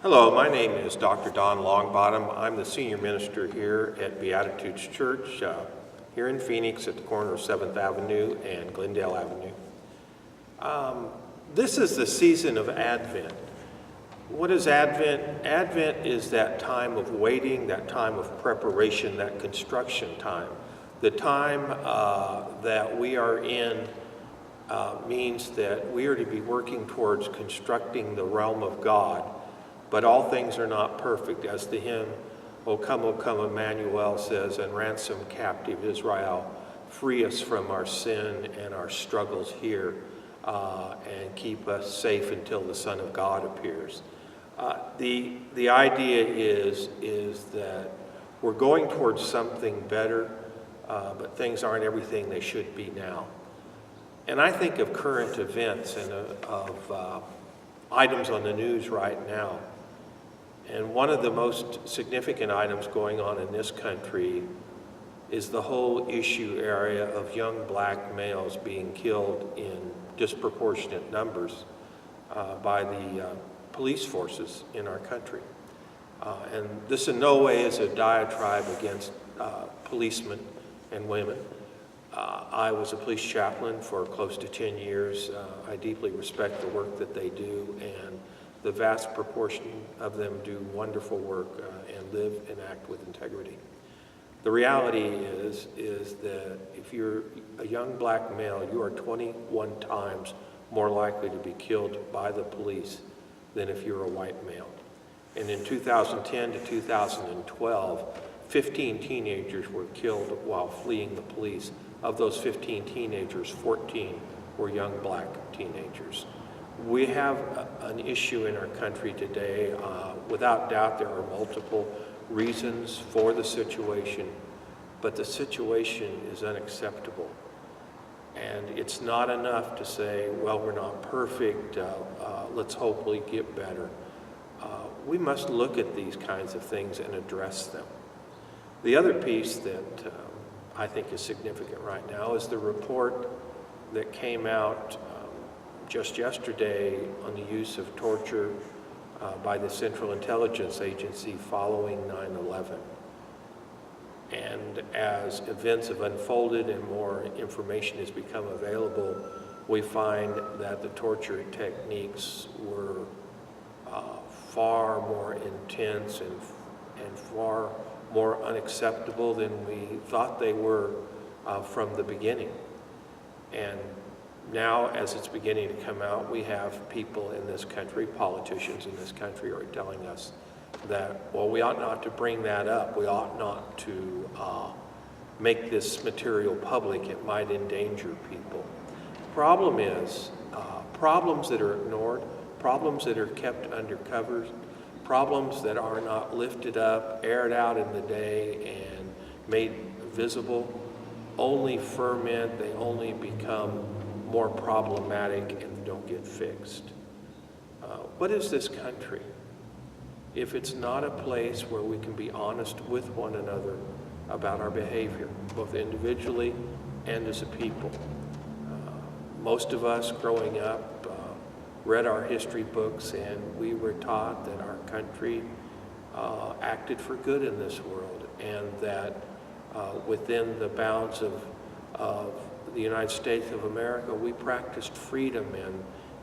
Hello, my name is Dr. Don Longbottom. I'm the senior minister here at Beatitudes Church here in Phoenix at the corner of 7th Avenue and Glendale Avenue. This is the season of Advent. What is Advent? Advent is that time of waiting, that time of preparation, that construction time. The time that we are in means that we are to be working towards constructing the realm of God. But all things are not perfect, as the hymn, O come, Emmanuel says, and ransom captive Israel, free us from our sin and our struggles here, and keep us safe until the Son of God appears. The idea is that we're going towards something better, but things aren't everything they should be now. And I think of current events and of items on the news right now. And one of the most significant items going on in this country is the whole issue area of young black males being killed in disproportionate numbers by the police forces in our country. And this in no way is a diatribe against policemen and women. I was a police chaplain for close to 10 years. I deeply respect the work that they do, and the vast proportion of them do wonderful work and live and act with integrity. The reality is that if you're a young black male, you are 21 times more likely to be killed by the police than if you're a white male. And in 2010 to 2012, 15 teenagers were killed while fleeing the police. Of those 15 teenagers, 14 were young black teenagers. We have an issue in our country today. Without doubt, there are multiple reasons for the situation, but the situation is unacceptable. And it's not enough to say, well, we're not perfect, let's hopefully get better. We must look at these kinds of things and address them. The other piece that I think is significant right now is the report that came out just yesterday on the use of torture by the Central Intelligence Agency following 9/11. And as events have unfolded and more information has become available, we find that the torture techniques were far more intense and far more unacceptable than we thought they were from the beginning. And now, as it's beginning to come out, we have people in this country, politicians in this country, are telling us that, well, we ought not to bring that up. We ought not to make this material public. It might endanger people. Problem is, problems that are ignored, problems that are kept under covers, problems that are not lifted up, aired out in the day, and made visible, only ferment, they only become more problematic and don't get fixed. What is this country if it's not a place where we can be honest with one another about our behavior, both individually and as a people? Most of us growing up read our history books, and we were taught that our country acted for good in this world, and that within the bounds of the United States of America, we practiced freedom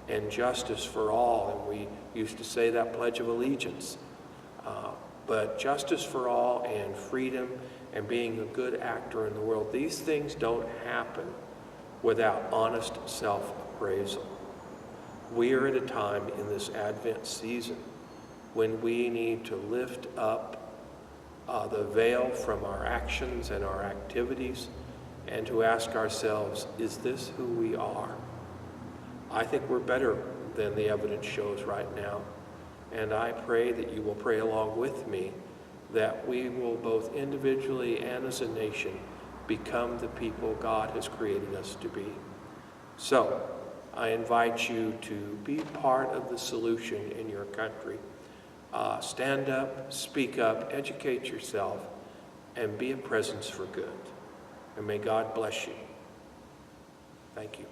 and justice for all, and we used to say that Pledge of Allegiance. But justice for all and freedom and being a good actor in the world, these things don't happen without honest self-appraisal. We are at a time in this Advent season when we need to lift up the veil from our actions and our activities and to ask ourselves, is this who we are? I think we're better than the evidence shows right now. And I pray that you will pray along with me that we will both individually and as a nation become the people God has created us to be. So, I invite you to be part of the solution in your country. Stand up, speak up, educate yourself, and be a presence for good. And may God bless you. Thank you.